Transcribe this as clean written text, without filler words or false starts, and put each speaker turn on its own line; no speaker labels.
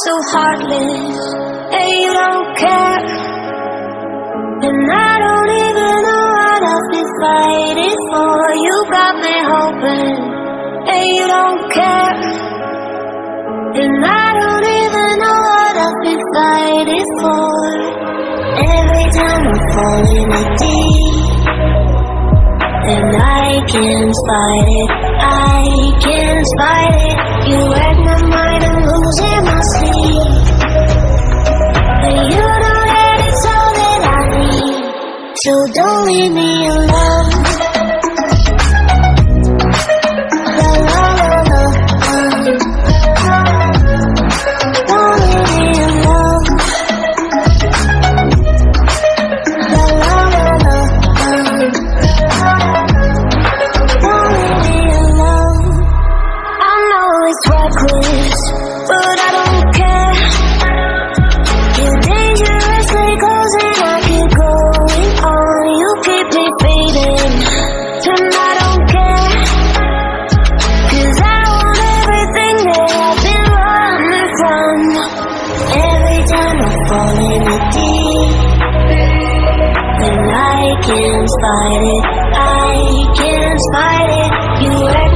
so heartless, and you don't care. And I don't even know what I've been fighting for. You got me hoping, and you don't care. And I don't even know what I've been fighting for. Every time I fall in a deep, and I can't fight it, I can't fight it. You wreck my mind, I'm losing my sleep. But you know that it's all that I need, so don't leave me alone. La la la la, don't leave me alone. La la la la, don't leave me alone. I know it's reckless, but I don't care. You're dangerously close and I keep going on. You keep me fading, and I don't care. 'Cause I want everything that I've been running from. Every time I fall in the deep, and I can't fight it, I can't fight it. You wreck